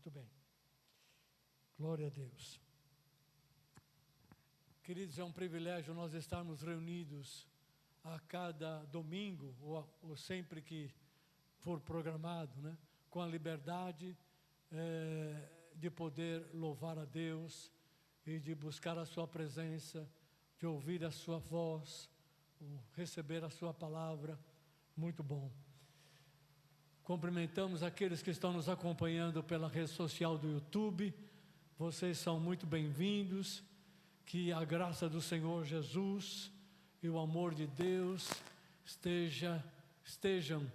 Muito bem. Glória a Deus. Queridos, é um privilégio nós estarmos reunidos a cada domingo, ou sempre que for programado, né? Com a liberdade de poder louvar a Deus e de buscar a sua presença, de ouvir a sua voz, receber a sua palavra. Muito bom. Cumprimentamos aqueles que estão nos acompanhando pela rede social do YouTube. Vocês são muito bem-vindos. Que a graça do Senhor Jesus e o amor de Deus estejam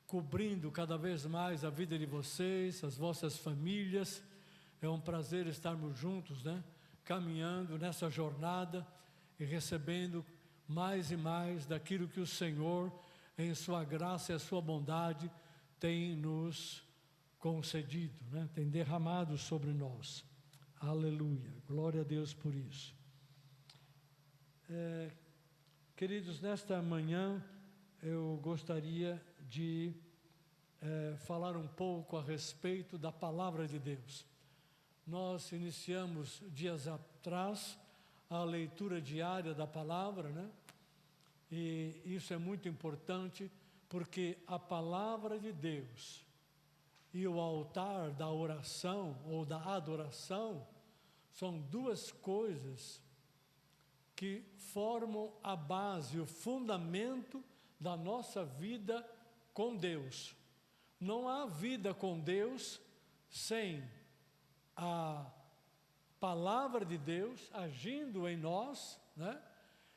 cobrindo cada vez mais a vida de vocês, as vossas famílias. É um prazer estarmos juntos, né? Caminhando nessa jornada e recebendo mais e mais daquilo que o Senhor, em sua graça e a sua bondade, tem nos concedido, né? Tem derramado sobre nós. Aleluia, glória a Deus por isso. Queridos, nesta manhã eu gostaria de falar um pouco a respeito da palavra de Deus. Nós iniciamos dias atrás a leitura diária da palavra, né? E isso é muito importante, porque a palavra de Deus e o altar da oração ou da adoração são duas coisas que formam a base, o fundamento da nossa vida com Deus. Não há vida com Deus sem a palavra de Deus agindo em nós, né?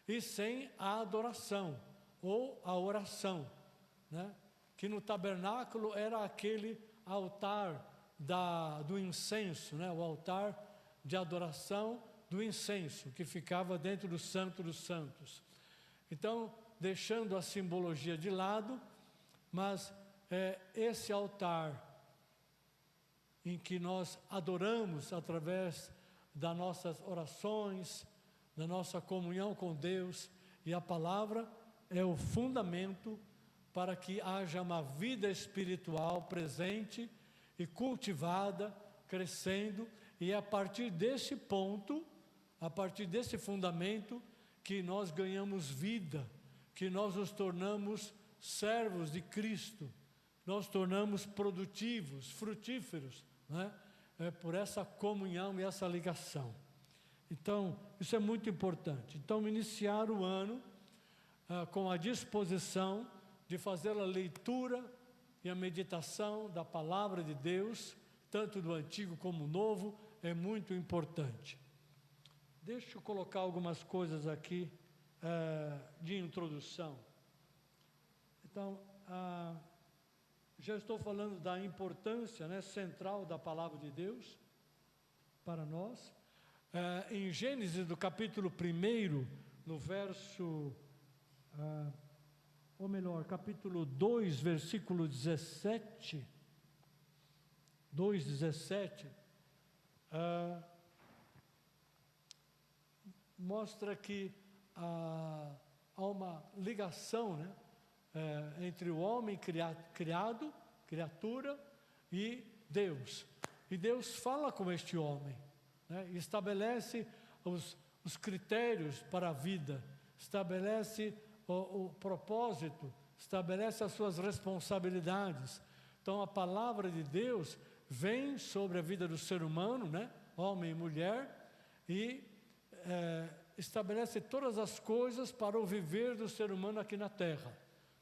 E sem a adoração ou a oração, né? Que no tabernáculo era aquele altar do incenso, né? O altar de adoração do incenso, que ficava dentro do Santo dos Santos. Então, deixando a simbologia de lado, mas esse altar em que nós adoramos através das nossas orações, da nossa comunhão com Deus, e a palavra é o fundamento para que haja uma vida espiritual presente e cultivada, crescendo, e é a partir desse ponto, a partir desse fundamento, que nós ganhamos vida, que nós nos tornamos servos de Cristo, nós tornamos produtivos, frutíferos, né? Por essa comunhão e essa ligação. Então, isso é muito importante. Então, iniciar o ano com a disposição de fazer a leitura e a meditação da palavra de Deus, tanto do Antigo como do Novo, é muito importante. Deixa eu colocar algumas coisas aqui de introdução. Então, já estou falando da importância, né, central da palavra de Deus para nós. Em Gênesis, do capítulo 1, no verso... ou melhor, capítulo 2, versículo 17, 2:17, mostra que há uma ligação, né, entre o homem criatura, e Deus. E Deus fala com este homem, né, estabelece os critérios para a vida, estabelece o propósito, estabelece as suas responsabilidades. Então a palavra de Deus vem sobre a vida do ser humano, né? Homem e mulher, e estabelece todas as coisas para o viver do ser humano aqui na terra.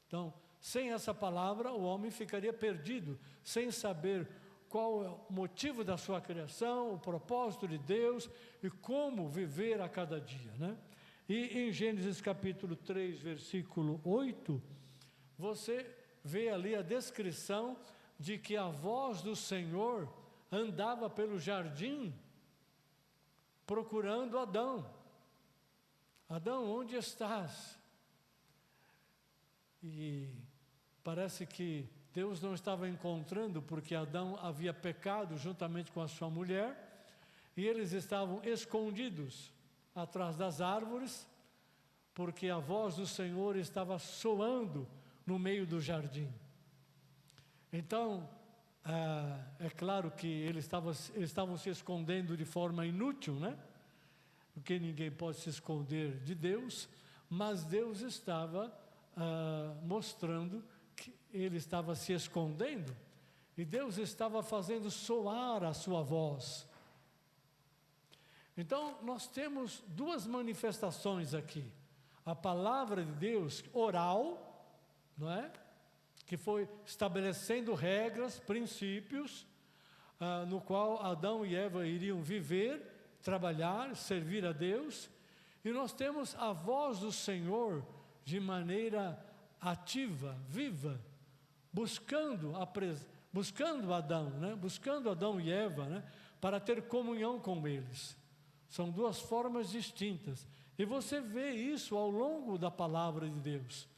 Então, sem essa palavra, o homem ficaria perdido, sem saber qual é o motivo da sua criação, o propósito de Deus e como viver a cada dia, né? E em Gênesis capítulo 3, versículo 8, você vê ali a descrição de que a voz do Senhor andava pelo jardim procurando Adão. Adão, onde estás? E parece que Deus não estava encontrando, porque Adão havia pecado juntamente com a sua mulher, e eles estavam escondidos atrás das árvores, porque a voz do Senhor estava soando no meio do jardim. Então, é claro que eles estavam se escondendo de forma inútil, né? Porque ninguém pode se esconder de Deus, mas Deus estava mostrando que ele estava se escondendo, e Deus estava fazendo soar a sua voz. Então, nós temos duas manifestações aqui. A palavra de Deus oral, não é? Que foi estabelecendo regras, princípios, no qual Adão e Eva iriam viver, trabalhar, servir a Deus. E nós temos a voz do Senhor de maneira ativa, viva, buscando Adão, né? Buscando Adão e Eva, né? Para ter comunhão com eles. São duas formas distintas. E você vê isso ao longo da palavra de Deus.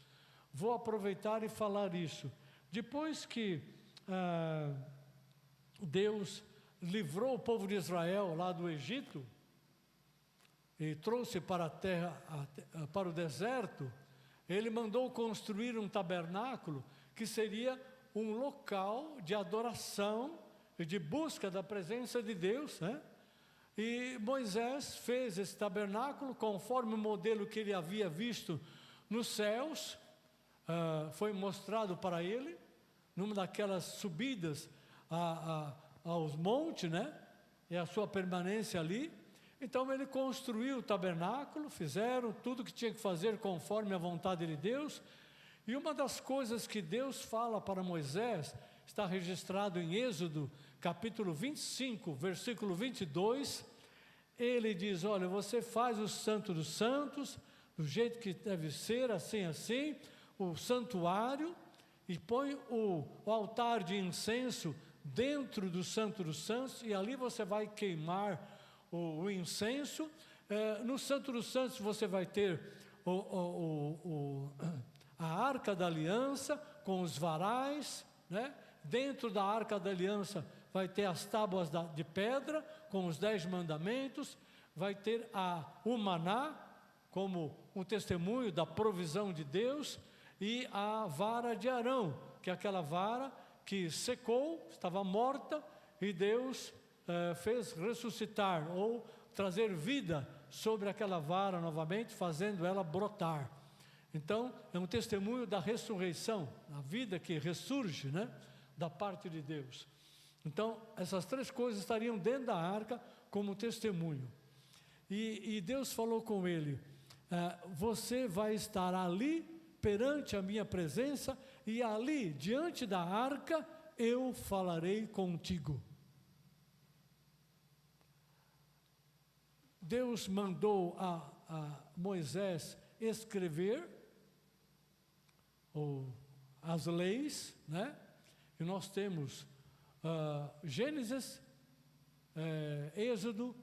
Vou aproveitar e falar isso. Depois que Deus livrou o povo de Israel lá do Egito e trouxe para a terra, para o deserto, ele mandou construir um tabernáculo que seria um local de adoração e de busca da presença de Deus, né? E Moisés fez esse tabernáculo conforme o modelo que ele havia visto nos céus. Foi mostrado para ele numa daquelas subidas aos montes, né? E a sua permanência ali. Então ele construiu o tabernáculo, fizeram tudo que tinha que fazer conforme a vontade de Deus. E uma das coisas que Deus fala para Moisés está registrado em Êxodo, capítulo 25, versículo 22. Ele diz: olha, você faz o Santo dos Santos, do jeito que deve ser, assim, assim, o santuário, e põe o altar de incenso dentro do Santo dos Santos, e ali você vai queimar o incenso. No Santo dos Santos você vai ter a Arca da Aliança com os varais, né? Dentro da Arca da Aliança vai ter as tábuas de pedra com os 10 mandamentos, vai ter o maná como um testemunho da provisão de Deus, e a vara de Arão, que é aquela vara que secou, estava morta, e Deus fez ressuscitar ou trazer vida sobre aquela vara novamente, fazendo ela brotar. Então, é um testemunho da ressurreição, a vida que ressurge, né, da parte de Deus. Então, essas três coisas estariam dentro da arca como testemunho. E Deus falou com ele: você vai estar ali perante a minha presença, e ali, diante da arca, eu falarei contigo. Deus mandou a Moisés escrever as leis, né? E nós temos Gênesis, Êxodo,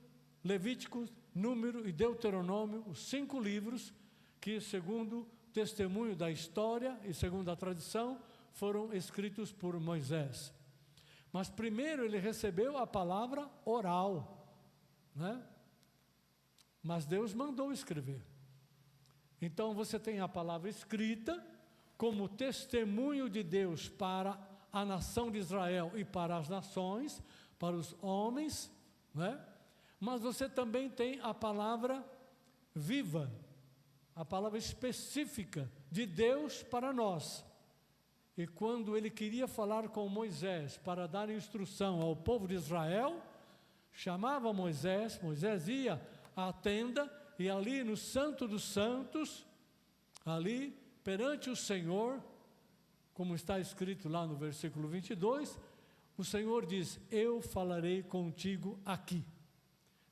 Levítico, Número e Deuteronômio, os 5 livros que, segundo o testemunho da história e segundo a tradição, foram escritos por Moisés. Mas primeiro ele recebeu a palavra oral, né? Mas Deus mandou escrever. Então você tem a palavra escrita como testemunho de Deus para a nação de Israel e para as nações, para os homens, né? Mas você também tem a palavra viva, a palavra específica de Deus para nós. E quando ele queria falar com Moisés para dar instrução ao povo de Israel, chamava Moisés, Moisés ia à tenda, e ali no Santo dos Santos, ali perante o Senhor, como está escrito lá no versículo 22, o Senhor diz: eu falarei contigo aqui,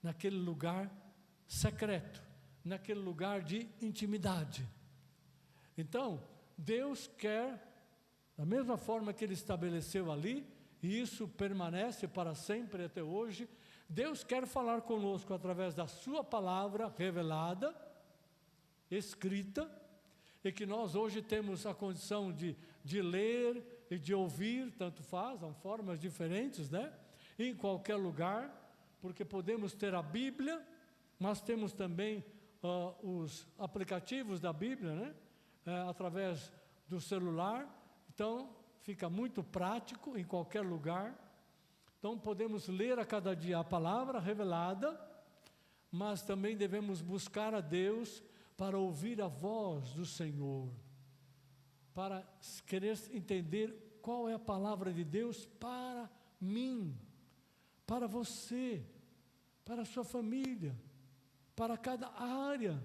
naquele lugar secreto, naquele lugar de intimidade. Então, Deus quer, da mesma forma que Ele estabeleceu ali, e isso permanece para sempre até hoje, Deus quer falar conosco através da sua palavra revelada, escrita, e que nós hoje temos a condição de ler e de ouvir, tanto faz, são formas diferentes, né? Em qualquer lugar, porque podemos ter a Bíblia, mas temos também os aplicativos da Bíblia, né? Através do celular. Então, fica muito prático em qualquer lugar. Então podemos ler a cada dia a palavra revelada, mas também devemos buscar a Deus para ouvir a voz do Senhor, para querer entender qual é a palavra de Deus para mim, para você, para a sua família, para cada área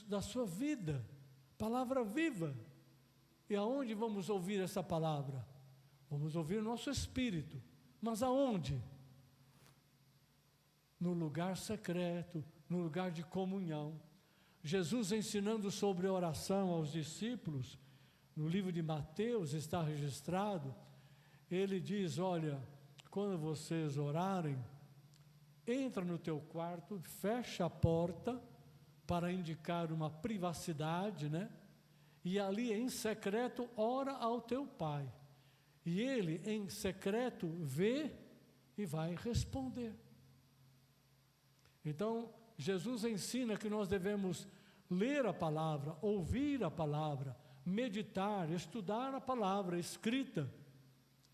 da sua vida, palavra viva. E aonde vamos ouvir essa palavra? Vamos ouvir o nosso espírito, mas aonde? No lugar secreto, no lugar de comunhão. Jesus ensinando sobre oração aos discípulos, no livro de Mateus está registrado, ele diz, olha, quando vocês orarem, entra no teu quarto, fecha a porta, para indicar uma privacidade, né? E ali em secreto ora ao teu Pai. E Ele em secreto vê e vai responder. Então, Jesus ensina que nós devemos ler a palavra, ouvir a palavra, meditar, estudar a palavra escrita.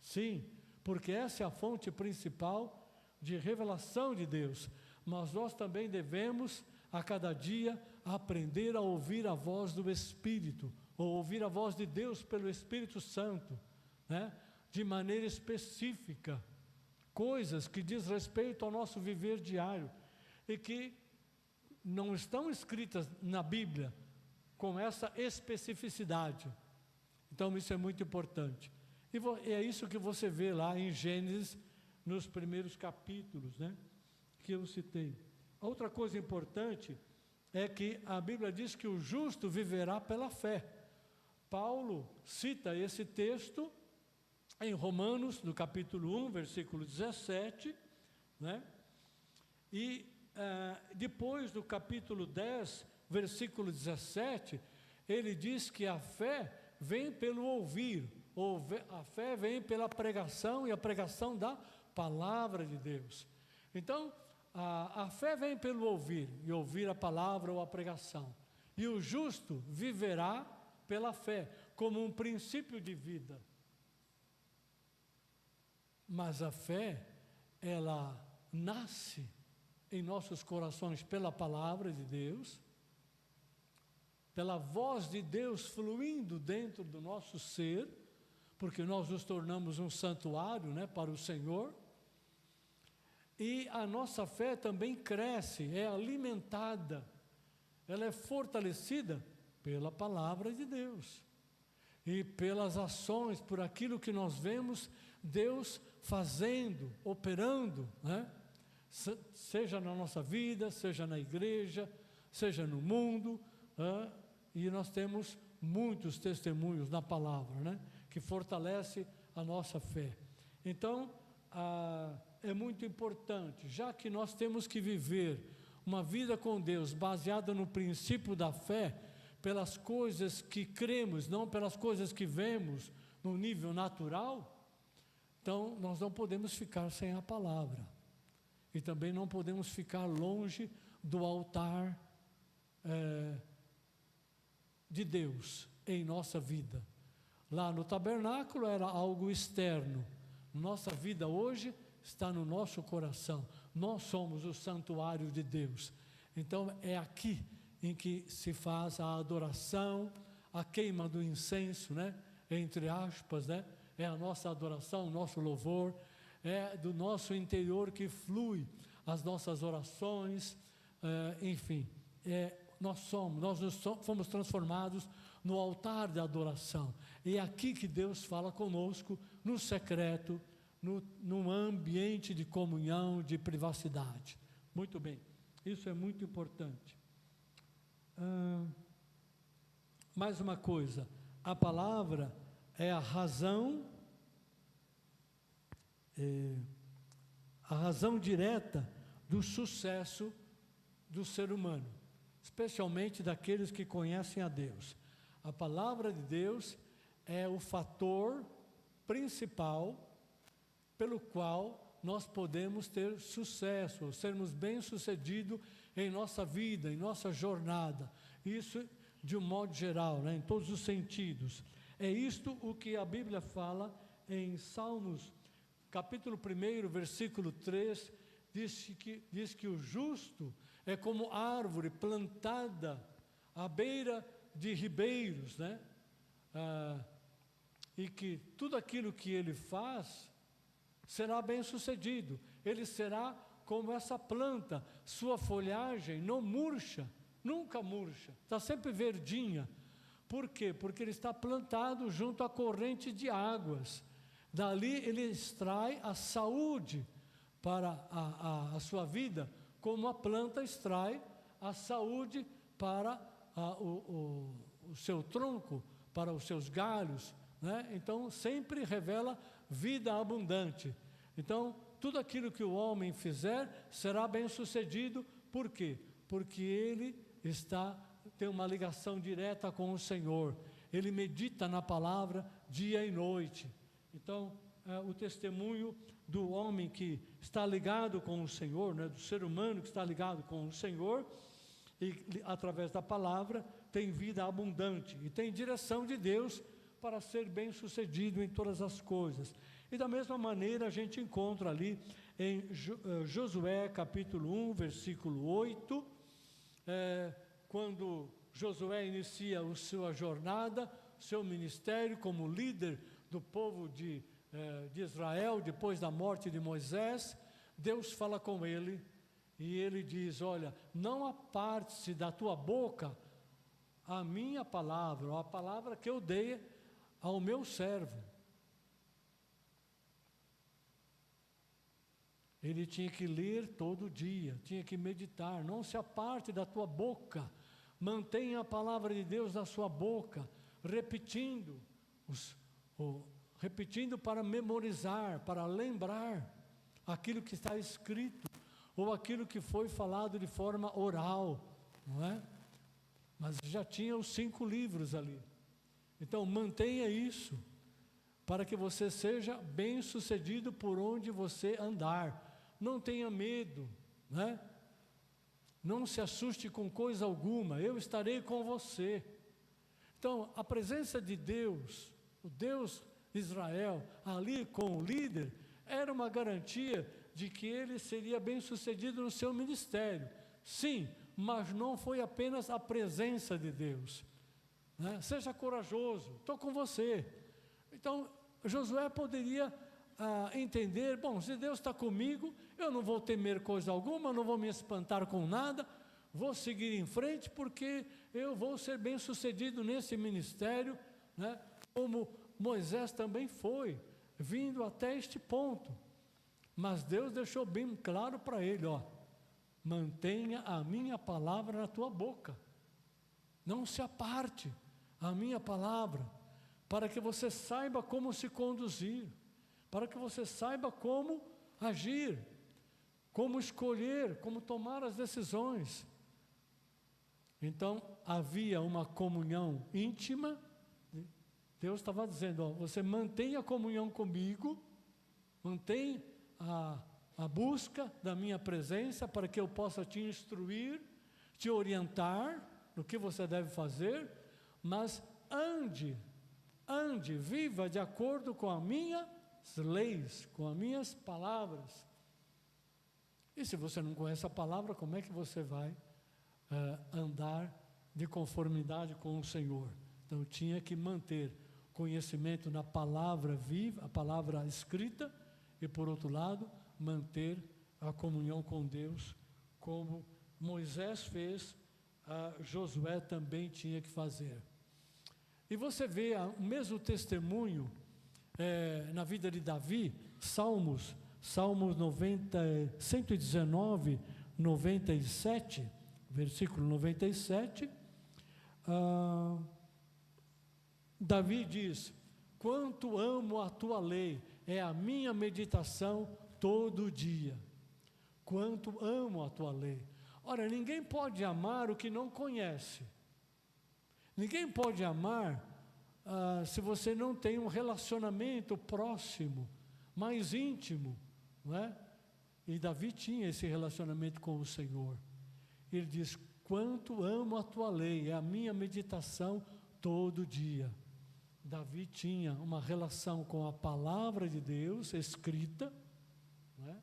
Sim, porque essa é a fonte principal de revelação de Deus. Mas nós também devemos, a cada dia, aprender a ouvir a voz do Espírito, ou ouvir a voz de Deus pelo Espírito Santo, né? De maneira específica, coisas que diz respeito ao nosso viver diário, e que não estão escritas na Bíblia com essa especificidade. Então isso é muito importante. E é isso que você vê lá em Gênesis, nos primeiros capítulos, né, que eu citei. Outra coisa importante é que a Bíblia diz que o justo viverá pela fé. Paulo cita esse texto em Romanos, no capítulo 1, versículo 17, né? E depois do capítulo 10, versículo 17, ele diz que a fé vem pelo ouvir, a fé vem pela pregação, e a pregação da palavra de Deus. Então, a fé vem pelo ouvir, e ouvir a palavra ou a pregação. E o justo viverá pela fé, como um princípio de vida. Mas a fé, ela nasce em nossos corações pela palavra de Deus, pela voz de Deus fluindo dentro do nosso ser, porque nós nos tornamos um santuário, né, para o Senhor. E a nossa fé também cresce, é alimentada, ela é fortalecida pela palavra de Deus. E pelas ações, por aquilo que nós vemos Deus fazendo, operando, né? Seja na nossa vida, seja na igreja, seja no mundo, e nós temos muitos testemunhos na palavra, né, que fortalece a nossa fé. Então, é muito importante, já que nós temos que viver uma vida com Deus baseada no princípio da fé, pelas coisas que cremos, não pelas coisas que vemos no nível natural, então nós não podemos ficar sem a palavra. E também não podemos ficar longe do altar de Deus em nossa vida. Lá no tabernáculo era algo externo. Nossa vida hoje está no nosso coração. Nós somos o santuário de Deus. Então é aqui em que se faz a adoração, a queima do incenso, né? Entre aspas, né? É a nossa adoração, o nosso louvor. É do nosso interior que flui as nossas orações, enfim, nós fomos transformados no altar da adoração. E é aqui que Deus fala conosco, no secreto, num ambiente de comunhão, de privacidade. Muito bem, isso é muito importante. Mais uma coisa, a palavra é a razão direta do sucesso do ser humano, especialmente daqueles que conhecem a Deus. A palavra de Deus é o fator principal pelo qual nós podemos ter sucesso, sermos bem-sucedidos em nossa vida, em nossa jornada. Isso de um modo geral, né, em todos os sentidos. É isto o que a Bíblia fala em Salmos capítulo 1, versículo 3, diz que o justo é como árvore plantada à beira de ribeiros, né? E que tudo aquilo que ele faz será bem sucedido. Ele será como essa planta, sua folhagem não murcha, nunca murcha, está sempre verdinha. Por quê? Porque ele está plantado junto à corrente de águas. Dali ele extrai a saúde para a sua vida, como a planta extrai a saúde para o seu tronco, para os seus galhos, né? Então sempre revela vida abundante. Então tudo aquilo que o homem fizer será bem sucedido. Por quê? Porque ele tem uma ligação direta com o Senhor, ele medita na palavra dia e noite. Então o testemunho do homem que está ligado com o Senhor, né, do ser humano que está ligado com o Senhor, e através da palavra tem vida abundante e tem direção de Deus para ser bem sucedido em todas as coisas. E da mesma maneira a gente encontra ali em Josué capítulo 1, versículo 8, quando Josué inicia a sua jornada, seu ministério como líder do povo de Israel, depois da morte de Moisés. Deus fala com ele e ele diz: olha, não aparte-se da tua boca a minha palavra, a palavra que eu dei ao meu servo. Ele tinha que ler todo dia, tinha que meditar. Não se aparte da tua boca, mantenha a palavra de Deus na sua boca, repetindo para memorizar, para lembrar aquilo que está escrito, ou aquilo que foi falado de forma oral, não é? Mas já tinha os 5 livros ali. Então mantenha isso, para que você seja bem sucedido por onde você andar. Não tenha medo, né? Não se assuste com coisa alguma, eu estarei com você. Então a presença de Deus, o Deus Israel, ali com o líder, era uma garantia de que ele seria bem sucedido no seu ministério. Sim, mas não foi apenas a presença de Deus, né? Seja corajoso, estou com você. Então Josué poderia entender: bom, se Deus está comigo, eu não vou temer coisa alguma, não vou me espantar com nada, vou seguir em frente, porque eu vou ser bem sucedido nesse ministério, né? Como Moisés também foi, vindo até este ponto. Mas Deus deixou bem claro para ele: mantenha a minha palavra na tua boca, não se aparte a minha palavra, para que você saiba como se conduzir, para que você saiba como agir, como escolher, como tomar as decisões. Então havia uma comunhão íntima. Deus estava dizendo: você mantenha a comunhão comigo, mantenha a busca da minha presença, para que eu possa te instruir, te orientar no que você deve fazer, mas ande, viva de acordo com as minhas leis, com as minhas palavras. E se você não conhece a palavra, como é que você vai andar de conformidade com o Senhor? Então tinha que manter conhecimento na palavra viva, a palavra escrita, e por outro lado, manter a comunhão com Deus, como Moisés fez, Josué também tinha que fazer. E você vê o mesmo testemunho na vida de Davi. Salmos 119, 97, versículo 97, Davi diz: quanto amo a tua lei, é a minha meditação todo dia. Quanto amo a tua lei. Ora, ninguém pode amar o que não conhece. Ninguém pode amar se você não tem um relacionamento próximo, mais íntimo, não é? E Davi tinha esse relacionamento com o Senhor. Ele diz: quanto amo a tua lei, é a minha meditação todo dia. Davi tinha uma relação com a palavra de Deus escrita, né?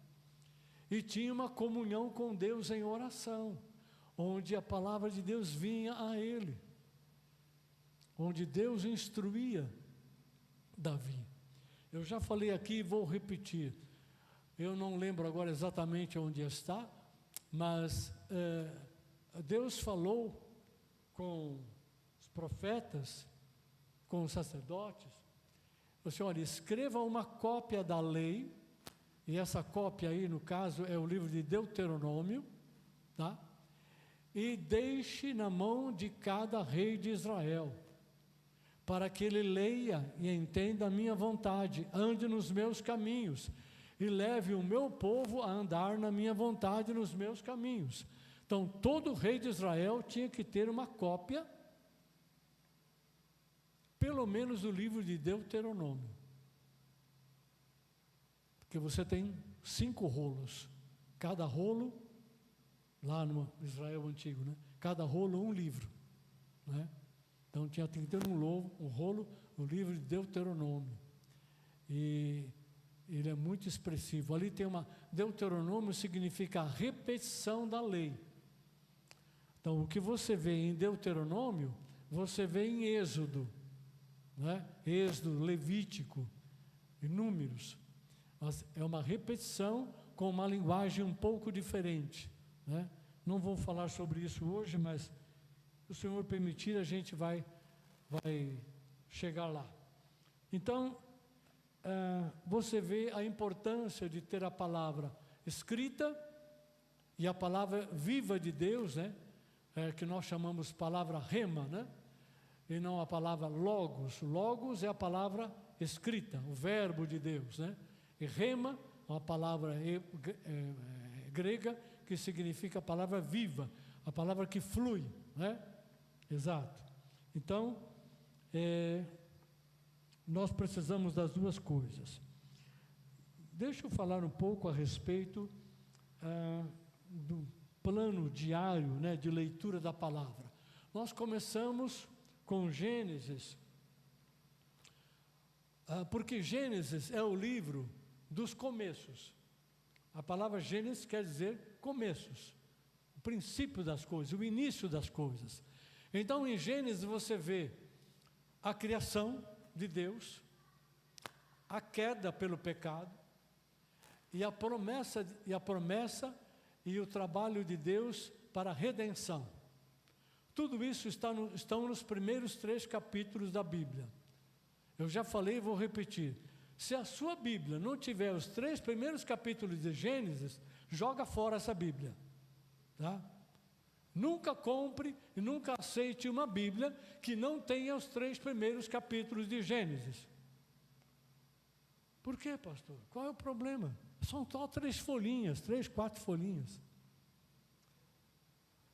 E tinha uma comunhão com Deus em oração, onde a palavra de Deus vinha a ele, onde Deus instruía Davi. Eu já falei aqui e vou repetir. Eu não lembro agora exatamente onde está, mas Deus falou com os profetas, com os sacerdotes, assim, olha, escreva uma cópia da lei, e essa cópia aí, no caso, é o livro de Deuteronômio, tá? E deixe na mão de cada rei de Israel, para que ele leia e entenda a minha vontade, ande nos meus caminhos, e leve o meu povo a andar na minha vontade, nos meus caminhos. Então, todo rei de Israel tinha que ter uma cópia, pelo menos do livro de Deuteronômio. Porque você tem 5 rolos. Cada rolo, lá no Israel antigo, né? Cada rolo um livro, né? Então tinha que ter um rolo, o livro de Deuteronômio. E ele é muito expressivo. Ali tem Deuteronômio significa a repetição da lei. Então o que você vê em Deuteronômio, você vê em Êxodo, né? Êxodo, Levítico e Números. Mas é uma repetição com uma linguagem um pouco diferente, né? Não vou falar sobre isso hoje, mas se o Senhor permitir, a gente vai chegar lá. Então, você vê a importância de ter a palavra escrita e a palavra viva de Deus, né? Que nós chamamos palavra rema, né? E não a palavra logos. Logos é a palavra escrita, o verbo de Deus, né? E rema, uma palavra grega que significa a palavra viva, a palavra que flui, né? Exato. Então, nós precisamos das duas coisas. Deixa eu falar um pouco a respeito do plano diário, né, de leitura da palavra. Nós começamos com Gênesis, porque Gênesis é o livro dos começos. A palavra Gênesis quer dizer começos, o princípio das coisas, o início das coisas. Então, em Gênesis você vê a criação de Deus, a queda pelo pecado, e a promessa e o trabalho de Deus para a redenção. Tudo isso estão nos primeiros 3 capítulos da Bíblia. Eu já falei e vou repetir. Se a sua Bíblia não tiver os 3 primeiros capítulos de Gênesis, joga fora essa Bíblia, tá? Nunca compre e nunca aceite uma Bíblia que não tenha os 3 primeiros capítulos de Gênesis. Por quê, pastor? Qual é o problema? São só 3 folhinhas, 3, 4 folhinhas.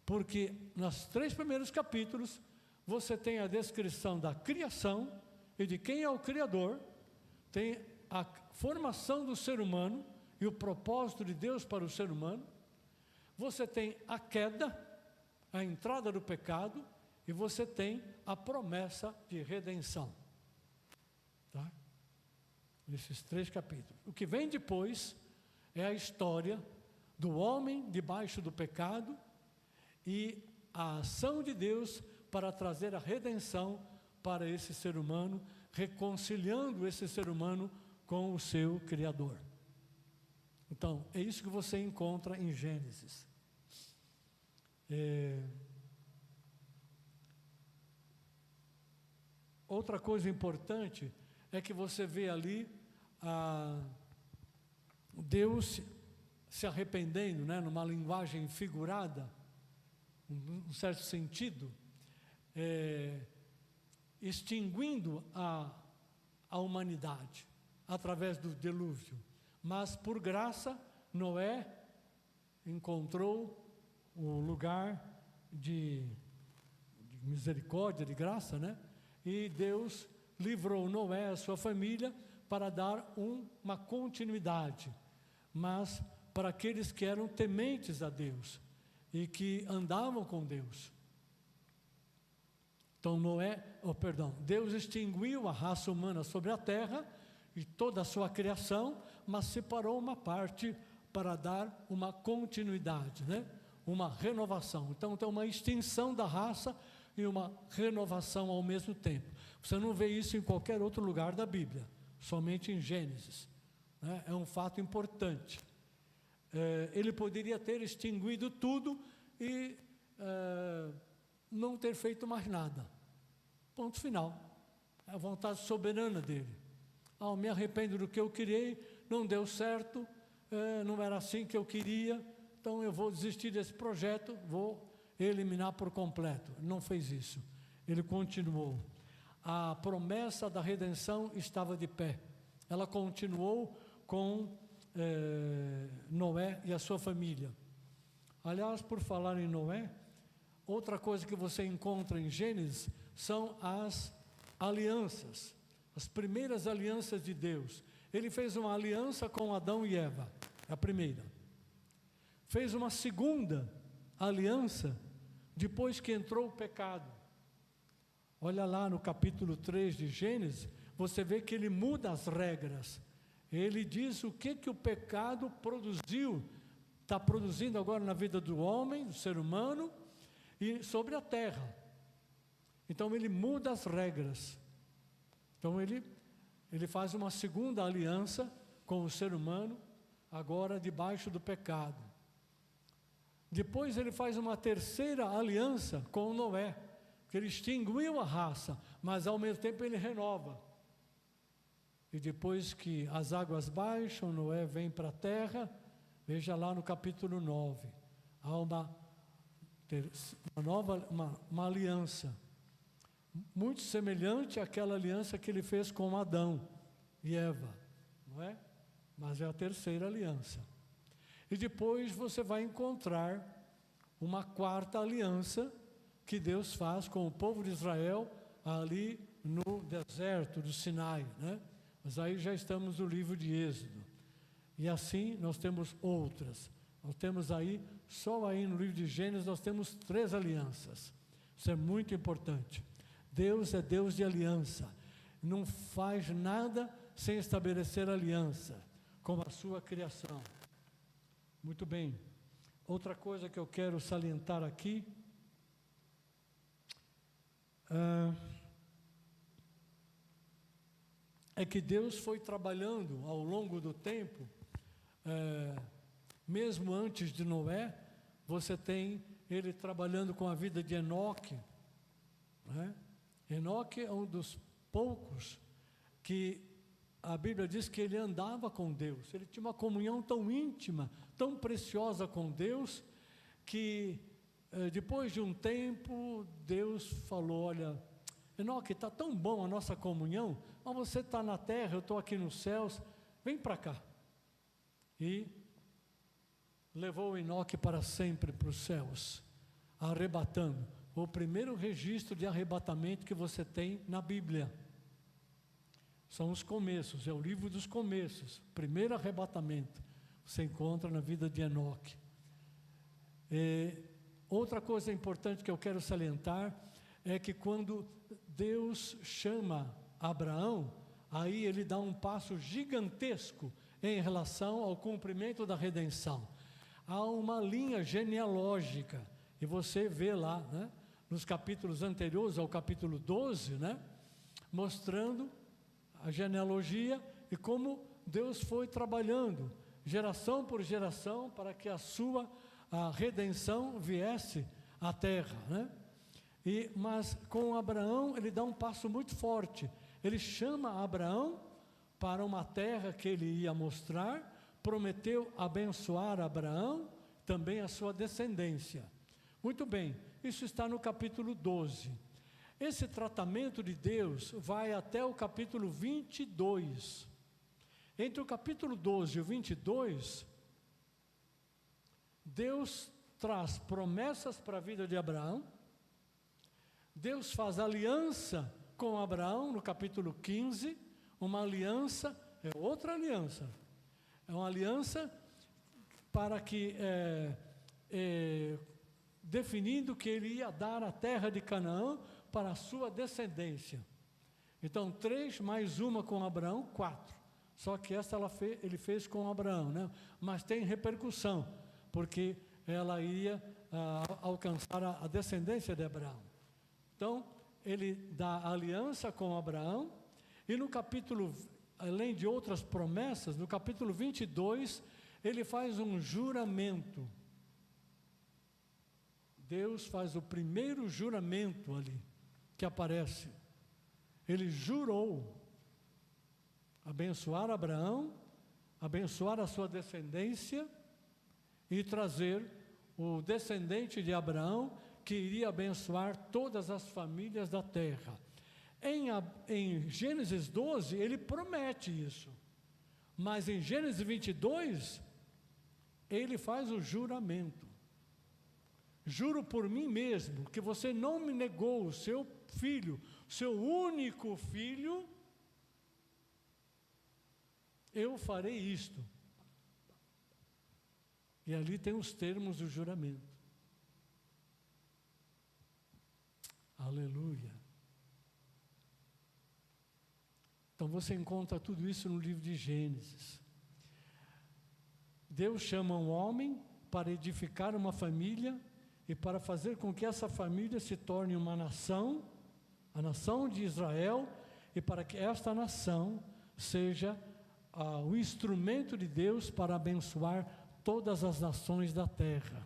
Porque nos 3 primeiros capítulos, você tem a descrição da criação e de quem é o Criador, tem a formação do ser humano e o propósito de Deus para o ser humano, você tem a queda, a entrada do pecado, e você tem a promessa de redenção. Tá? Nesses 3 capítulos. O que vem depois é a história do homem debaixo do pecado e a ação de Deus para trazer a redenção para esse ser humano, reconciliando esse ser humano com o seu Criador. Então, é isso que você encontra em Gênesis. Outra coisa importante é que você vê ali Deus se arrependendo, né, numa linguagem figurada, um certo sentido, extinguindo a humanidade através do dilúvio. Mas por graça, Noé encontrou o lugar de misericórdia, de graça, né? E Deus livrou Noé e a sua família para dar uma continuidade, mas para aqueles que eram tementes a Deus e que andavam com Deus. Então Deus extinguiu a raça humana sobre a terra e toda a sua criação, mas separou uma parte para dar uma continuidade, né? Uma renovação. Então tem uma extinção da raça e uma renovação ao mesmo tempo. Você não vê isso em qualquer outro lugar da Bíblia, somente em Gênesis, né? É um fato importante. Ele poderia ter extinguido tudo e não ter feito mais nada. Ponto final. É a vontade soberana dele. Eu me arrependo do que eu criei, não deu certo, não era assim que eu queria, então eu vou desistir desse projeto, vou eliminar por completo. Não fez isso. Ele continuou. A promessa da redenção estava de pé. Ela continuou com Noé e a sua família. Aliás, por falar em Noé, outra coisa que você encontra em Gênesis são as alianças, as primeiras alianças de Deus. Ele fez uma aliança com Adão e Eva, a primeira. Fez uma segunda aliança depois que entrou o pecado. Olha lá no capítulo 3 de Gênesis, você vê que ele muda as regras. Ele diz o que o pecado produziu, está produzindo agora na vida do homem, do ser humano, e sobre a terra. Então ele muda as regras. Então ele faz uma segunda aliança com o ser humano, agora debaixo do pecado. Depois ele faz uma terceira aliança com Noé, que ele extinguiu a raça, mas ao mesmo tempo ele renova. E depois que as águas baixam, Noé vem para a terra, veja lá no capítulo 9, há uma aliança, muito semelhante àquela aliança que ele fez com Adão e Eva, não é? Mas é a terceira aliança. E depois você vai encontrar uma quarta aliança que Deus faz com o povo de Israel ali no deserto do Sinai, né? Mas aí já estamos no livro de Êxodo. E assim nós temos outras. Nós temos aí, só aí no livro de Gênesis, nós temos 3 alianças. Isso é muito importante. Deus é Deus de aliança. Não faz nada sem estabelecer aliança, como a sua criação. Muito bem. Outra coisa que eu quero salientar aqui, é que Deus foi trabalhando ao longo do tempo, mesmo antes de Noé, você tem ele trabalhando com a vida de Enoque, né? Enoque é um dos poucos que a Bíblia diz que ele andava com Deus, ele tinha uma comunhão tão íntima, tão preciosa com Deus, que depois de um tempo, Deus falou, olha, Enoque, está tão bom a nossa comunhão, mas você está na terra, eu estou aqui nos céus, vem para cá. E levou Enoque para sempre para os céus, arrebatando. O primeiro registro de arrebatamento que você tem na Bíblia. São os começos, é o livro dos começos. Primeiro arrebatamento você encontra na vida de Enoque. Outra coisa importante que eu quero salientar é que quando Deus chama Abraão, aí ele dá um passo gigantesco em relação ao cumprimento da redenção. Há uma linha genealógica, e você vê lá, né, nos capítulos anteriores ao capítulo 12, né, mostrando a genealogia e como Deus foi trabalhando, geração por geração, para que a redenção viesse à terra, né? Mas com Abraão ele dá um passo muito forte. Ele chama Abraão para uma terra que ele ia mostrar, prometeu abençoar Abraão, também a sua descendência. Muito bem, isso está no capítulo 12. Esse tratamento de Deus vai até o capítulo 22. Entre o capítulo 12 e o 22, Deus traz promessas para a vida de Abraão. Deus faz aliança com Abraão no capítulo 15, uma aliança, é outra aliança. É uma aliança para que, definindo que ele ia dar a terra de Canaã para a sua descendência. Então, 3 mais uma com Abraão, 4. Só que essa ele fez com Abraão, né? Mas tem repercussão, porque ela iria alcançar a descendência de Abraão. Então, ele dá aliança com Abraão, e no capítulo, além de outras promessas, no capítulo 22, ele faz um juramento. Deus faz o primeiro juramento ali, que aparece. Ele jurou abençoar Abraão, abençoar a sua descendência e trazer o descendente de Abraão, que iria abençoar todas as famílias da terra. Em Gênesis 12, ele promete isso. Mas em Gênesis 22, ele faz o juramento. Juro por mim mesmo, que você não me negou o seu filho, seu único filho, eu farei isto. E ali tem os termos do juramento. Aleluia. Então você encontra tudo isso no livro de Gênesis. Deus chama um homem para edificar uma família e para fazer com que essa família se torne uma nação, a nação de Israel, e para que esta nação seja o instrumento de Deus para abençoar todas as nações da terra.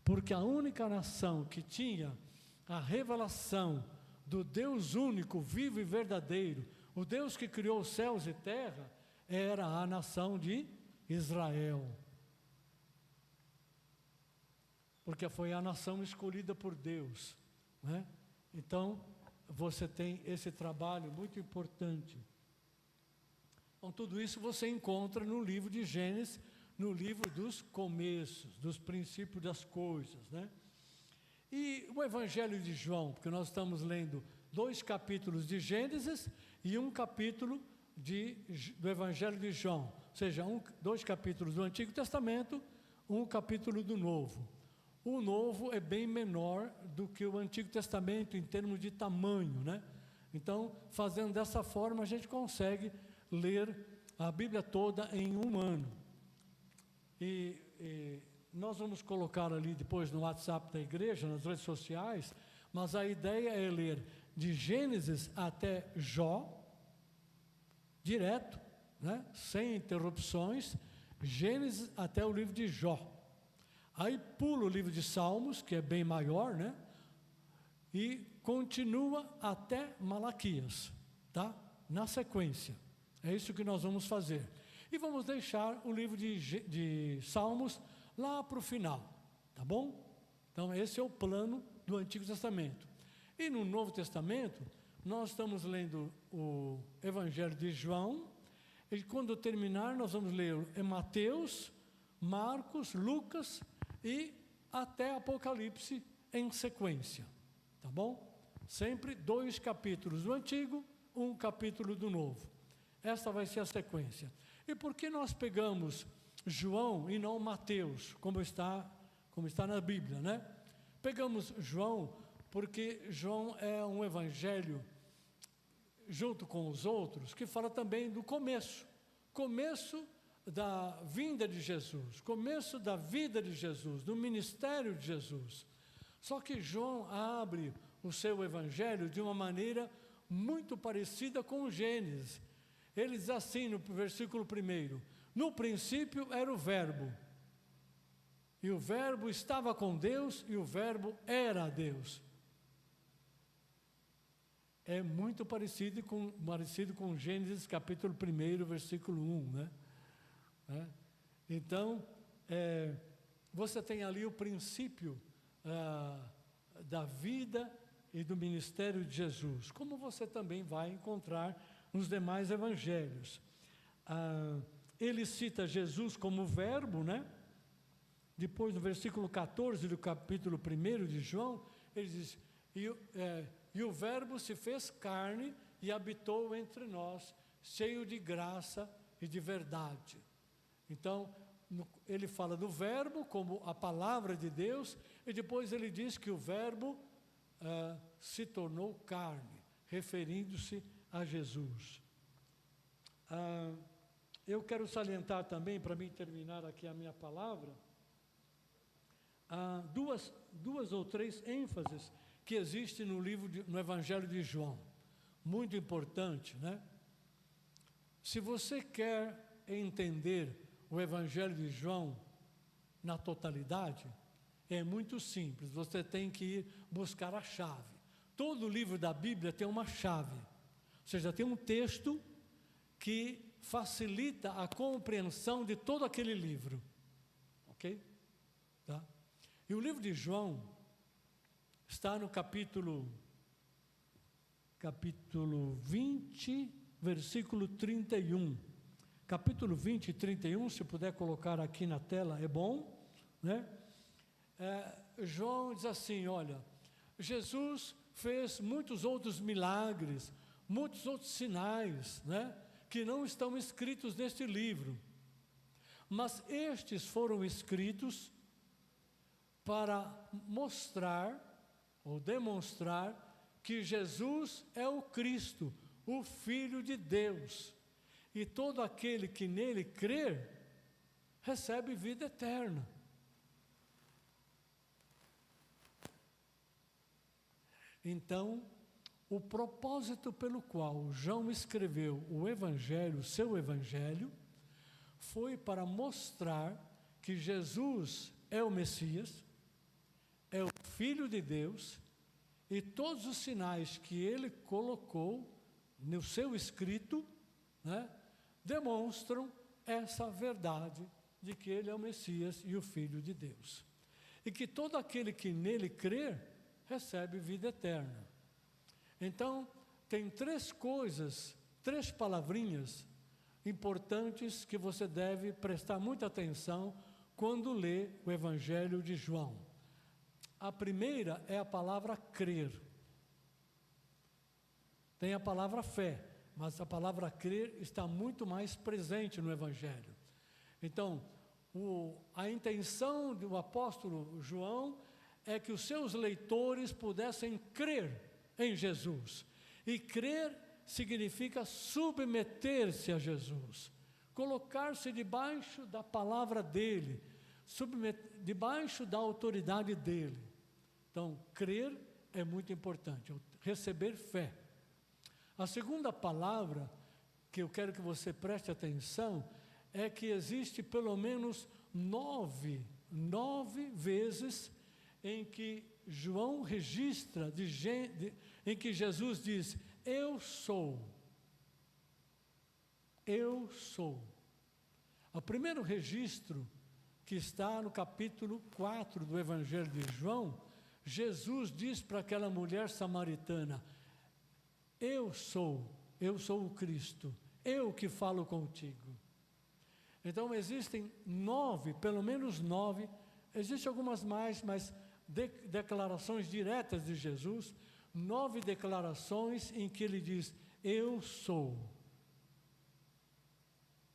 Porque a única nação que tinha a revelação do Deus único, vivo e verdadeiro, o Deus que criou os céus e terra, era a nação de Israel. Porque foi a nação escolhida por Deus, né? Então, você tem esse trabalho muito importante. Então, tudo isso você encontra no livro de Gênesis, no livro dos começos, dos princípios das coisas, né? E o Evangelho de João, porque nós estamos lendo 2 capítulos de Gênesis e 1 capítulo do Evangelho de João, ou seja, 2 capítulos do Antigo Testamento, 1 capítulo do Novo. O Novo é bem menor do que o Antigo Testamento em termos de tamanho, né? Então, fazendo dessa forma, a gente consegue ler a Bíblia toda em um ano. E nós vamos colocar ali depois no WhatsApp da igreja, nas redes sociais, mas a ideia é ler de Gênesis até Jó, direto, né? Sem interrupções, Gênesis até o livro de Jó. Aí pula o livro de Salmos, que é bem maior, né? E continua até Malaquias, tá? Na sequência. É isso que nós vamos fazer. E vamos deixar o livro de Salmos lá para o final, tá bom? Então esse é o plano do Antigo Testamento. E no Novo Testamento, nós estamos lendo o Evangelho de João, e quando terminar nós vamos ler Mateus, Marcos, Lucas e até Apocalipse em sequência, tá bom? Sempre 2 capítulos do Antigo, 1 capítulo do Novo. Esta vai ser a sequência. E por que nós pegamos João e não Mateus, como está na Bíblia, né? Pegamos João porque João é um evangelho, junto com os outros, que fala também do começo da vinda de Jesus, começo da vida de Jesus, do ministério de Jesus. Só que João abre o seu evangelho de uma maneira muito parecida com o Gênesis. Ele diz assim no versículo 1: no princípio era o Verbo, e o Verbo estava com Deus, e o Verbo era Deus. É muito parecido com Gênesis capítulo 1, versículo 1, né? Então, você tem ali o princípio da vida e do ministério de Jesus, como você também vai encontrar nos demais evangelhos. Ele cita Jesus como verbo, né? Depois, no versículo 14 do capítulo 1 de João, ele diz: e o verbo se fez carne e habitou entre nós, cheio de graça e de verdade. Então, ele fala do verbo como a palavra de Deus, e depois ele diz que o verbo se tornou carne, referindo-se a Jesus. Eu quero salientar também, para mim terminar aqui a minha palavra, duas ou três ênfases que existem no Evangelho de João. Muito importante, né? Se você quer entender o Evangelho de João na totalidade, é muito simples, você tem que ir buscar a chave. Todo livro da Bíblia tem uma chave, ou seja, tem um texto que facilita a compreensão de todo aquele livro, ok? Tá? E o livro de João está no capítulo 20, versículo 31. Capítulo 20 e 31, se puder colocar aqui na tela, é bom, né? João diz assim, olha, Jesus fez muitos outros milagres, muitos outros sinais, né? Que não estão escritos neste livro, mas estes foram escritos para mostrar ou demonstrar que Jesus é o Cristo, o Filho de Deus, e todo aquele que nele crer, recebe vida eterna. Então, o propósito pelo qual João escreveu o Evangelho, seu Evangelho, foi para mostrar que Jesus é o Messias, é o Filho de Deus, e todos os sinais que ele colocou no seu escrito, né, demonstram essa verdade de que ele é o Messias e o Filho de Deus. E que todo aquele que nele crer, recebe vida eterna. Então, tem três coisas, três palavrinhas importantes que você deve prestar muita atenção quando lê o Evangelho de João. A primeira é a palavra crer. Tem a palavra fé, mas a palavra crer está muito mais presente no Evangelho. Então, a intenção do apóstolo João é que os seus leitores pudessem crer em Jesus. E crer significa submeter-se a Jesus, colocar-se debaixo da palavra dele, debaixo da autoridade dele. Então, crer é muito importante, receber fé. A segunda palavra que eu quero que você preste atenção é que existe pelo menos nove vezes em que João registra, em que Jesus diz, eu sou. Eu sou. O primeiro registro, que está no capítulo 4 do Evangelho de João, Jesus diz para aquela mulher samaritana, eu sou o Cristo, eu que falo contigo. Então existem pelo menos nove, existem algumas mais, mas declarações diretas de Jesus, 9 declarações em que ele diz, eu sou.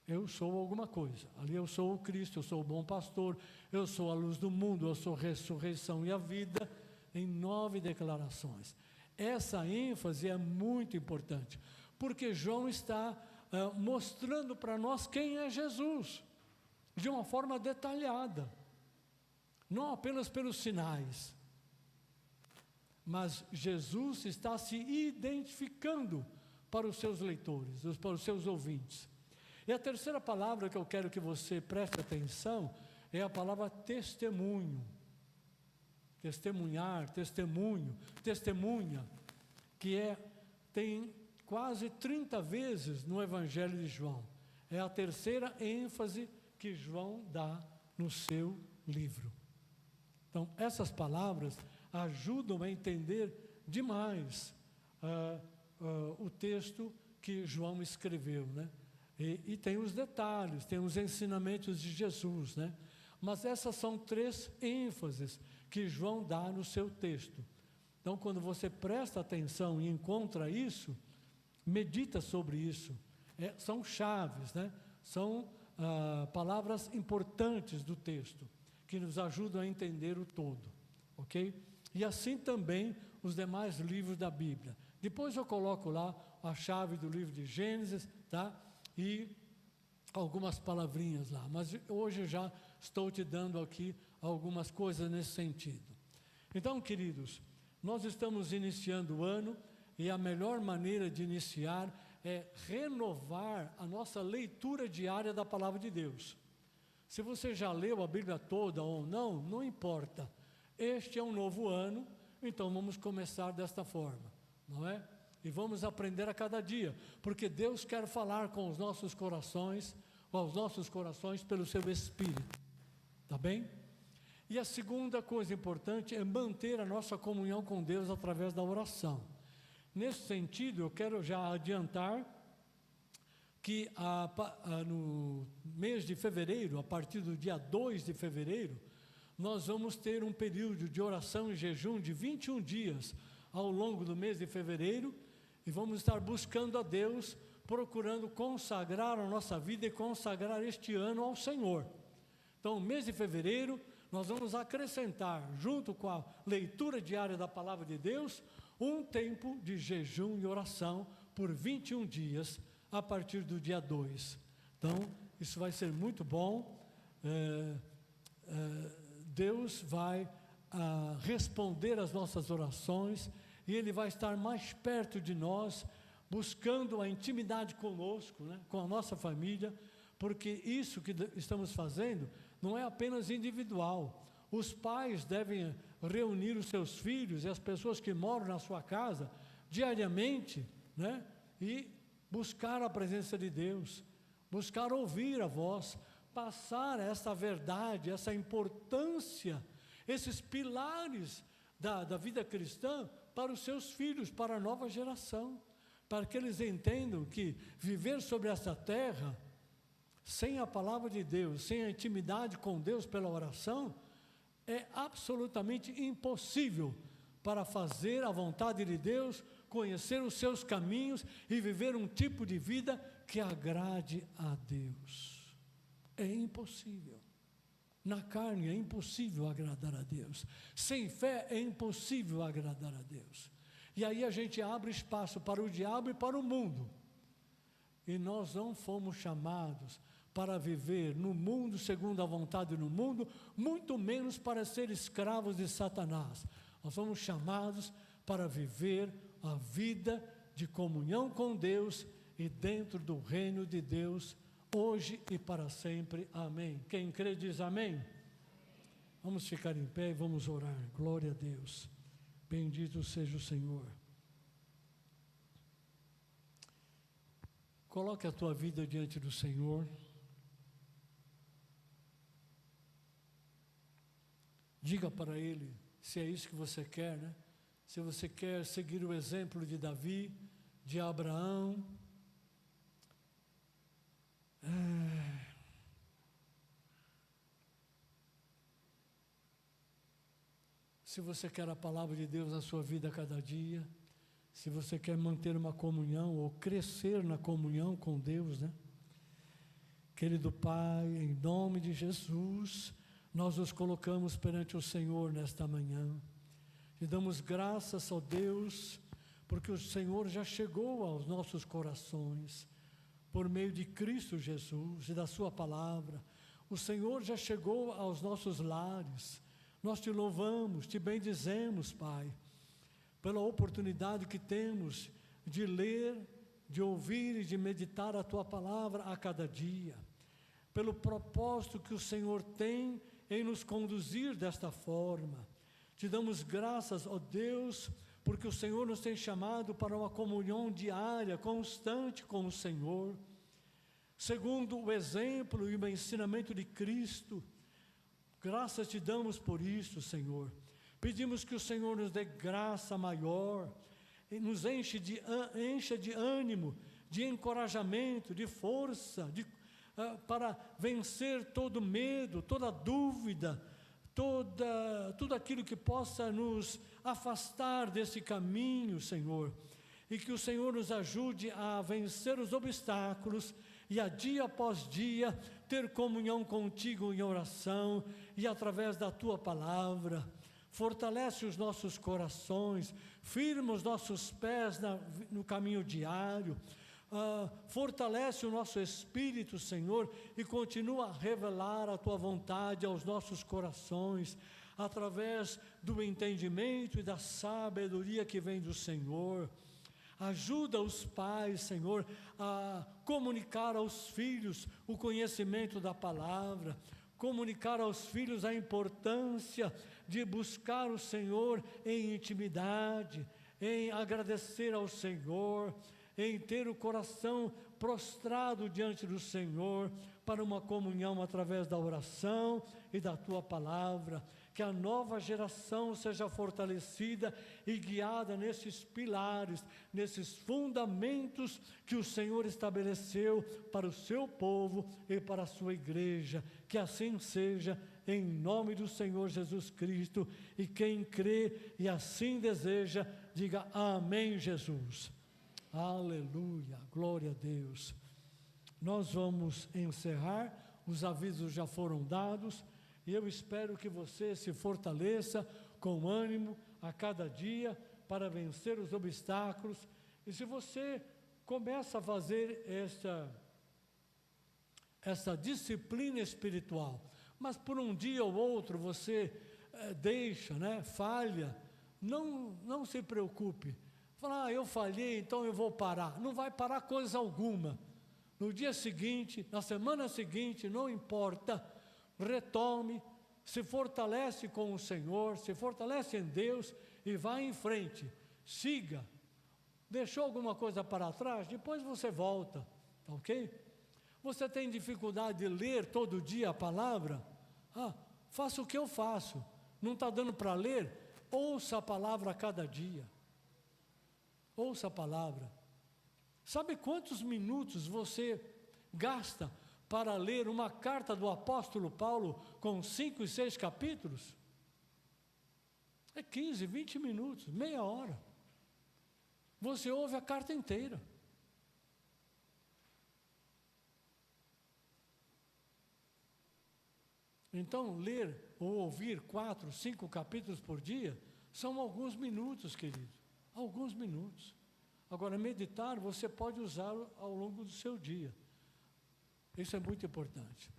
Eu sou alguma coisa. Ali eu sou o Cristo, eu sou o bom pastor, eu sou a luz do mundo, eu sou a ressurreição e a vida, em 9 declarações. Essa ênfase é muito importante, porque João está mostrando para nós quem é Jesus, de uma forma detalhada. Não apenas pelos sinais, mas Jesus está se identificando para os seus leitores, para os seus ouvintes. E a terceira palavra que eu quero que você preste atenção é a palavra testemunho. Testemunhar, testemunho, testemunha, que tem quase 30 vezes no Evangelho de João. É a terceira ênfase que João dá no seu livro. Então, essas palavras ajudam a entender demais o texto que João escreveu, né? E tem os detalhes, tem os ensinamentos de Jesus, né? Mas essas são 3 ênfases que João dá no seu texto. Então, quando você presta atenção e encontra isso, medita sobre isso. São chaves, né? São palavras importantes do texto, que nos ajudam a entender o todo, ok? E assim também os demais livros da Bíblia. Depois eu coloco lá a chave do livro de Gênesis, tá? E algumas palavrinhas lá. Mas hoje eu já estou te dando aqui algumas coisas nesse sentido. Então, queridos, nós estamos iniciando o ano e a melhor maneira de iniciar é renovar a nossa leitura diária da Palavra de Deus. Se você já leu a Bíblia toda ou não, não importa. Este é um novo ano, então vamos começar desta forma, não é? E vamos aprender a cada dia, porque Deus quer falar com os nossos corações, aos nossos corações pelo seu Espírito, tá bem? E a segunda coisa importante é manter a nossa comunhão com Deus através da oração. Nesse sentido, eu quero já adiantar que no mês de fevereiro, a partir do dia 2 de fevereiro, nós vamos ter um período de oração e jejum de 21 dias ao longo do mês de fevereiro, e vamos estar buscando a Deus, procurando consagrar a nossa vida e consagrar este ano ao Senhor. Então, o mês de fevereiro, nós vamos acrescentar, junto com a leitura diária da Palavra de Deus, um tempo de jejum e oração por 21 dias, a partir do dia 2. Então, isso vai ser muito bom. Deus vai responder às nossas orações, e Ele vai estar mais perto de nós, buscando a intimidade conosco, né, com a nossa família, porque isso que estamos fazendo não é apenas individual. Os pais devem reunir os seus filhos e as pessoas que moram na sua casa diariamente, né, e buscar a presença de Deus, buscar ouvir a voz, passar essa verdade, essa importância, esses pilares da vida cristã para os seus filhos, para a nova geração, para que eles entendam que viver sobre essa terra, sem a palavra de Deus, sem a intimidade com Deus pela oração, é absolutamente impossível para fazer a vontade de Deus, conhecer os seus caminhos e viver um tipo de vida que agrade a Deus. É impossível. Na carne é impossível agradar a Deus. Sem fé é impossível agradar a Deus. E aí a gente abre espaço para o diabo e para o mundo. E nós não fomos chamados para viver no mundo, segundo a vontade do mundo, muito menos para ser escravos de Satanás. Nós somos chamados para viver a vida de comunhão com Deus e dentro do reino de Deus, hoje e para sempre. Amém. Quem crê diz amém. Vamos ficar em pé e vamos orar. Glória a Deus. Bendito seja o Senhor. Coloque a tua vida diante do Senhor. Diga para Ele se é isso que você quer, né? Se você quer seguir o exemplo de Davi, de Abraão. Se você quer a palavra de Deus na sua vida a cada dia, se você quer manter uma comunhão ou crescer na comunhão com Deus, né? Querido Pai, em nome de Jesus, nós nos colocamos perante o Senhor nesta manhã. Te damos graças, ó Deus, porque o Senhor já chegou aos nossos corações, por meio de Cristo Jesus e da sua palavra. O Senhor já chegou aos nossos lares. Nós te louvamos, te bendizemos, Pai, pela oportunidade que temos de ler, de ouvir e de meditar a tua palavra a cada dia, pelo propósito que o Senhor tem em nos conduzir desta forma. Te damos graças, ó Deus, porque o Senhor nos tem chamado para uma comunhão diária, constante com o Senhor, segundo o exemplo e o ensinamento de Cristo. Graças te damos por isso, Senhor. Pedimos que o Senhor nos dê graça maior, e nos encha de ânimo, de encorajamento, de força, para vencer todo medo, toda dúvida, tudo aquilo que possa nos afastar desse caminho, Senhor. E que o Senhor nos ajude a vencer os obstáculos e a dia após dia ter comunhão contigo em oração e através da tua palavra. fortalece os nossos corações, firma os nossos pés no caminho diário, fortalece o nosso espírito, Senhor, e continua a revelar a Tua vontade aos nossos corações, através do entendimento e da sabedoria que vem do Senhor. Ajuda os pais, Senhor, a comunicar aos filhos o conhecimento da palavra, comunicar aos filhos a importância de buscar o Senhor em intimidade, em agradecer ao Senhor, em ter o coração prostrado diante do Senhor, para uma comunhão através da oração e da Tua palavra. Que a nova geração seja fortalecida e guiada nesses pilares, nesses fundamentos que o Senhor estabeleceu para o seu povo e para a sua igreja. Que assim seja, em nome do Senhor Jesus Cristo. E quem crê e assim deseja, diga amém, Jesus. Aleluia, glória a Deus. Nós vamos encerrar, os avisos já foram dados, e eu espero que você se fortaleça com ânimo a cada dia para vencer os obstáculos. E se você começa a fazer essa disciplina espiritual, mas por um dia ou outro você deixa, falha, não se preocupe. Fala, eu falhei, então eu vou parar. Não vai parar coisa alguma. No dia seguinte, na semana seguinte, não importa, retome, se fortalece com o Senhor, se fortalece em Deus e vá em frente. Siga. Deixou alguma coisa para trás? Depois você volta, ok? Você tem dificuldade de ler todo dia a palavra? Faça o que eu faço. Não está dando para ler? Ouça a palavra a cada dia. Ouça a palavra. Sabe quantos minutos você gasta para ler uma carta do apóstolo Paulo com 5 e 6 capítulos? É 15, 20 minutos, meia hora. Você ouve a carta inteira. Então, ler ou ouvir 4, 5 capítulos por dia são alguns minutos, querido. Alguns minutos. Agora, meditar você pode usar ao longo do seu dia. Isso é muito importante.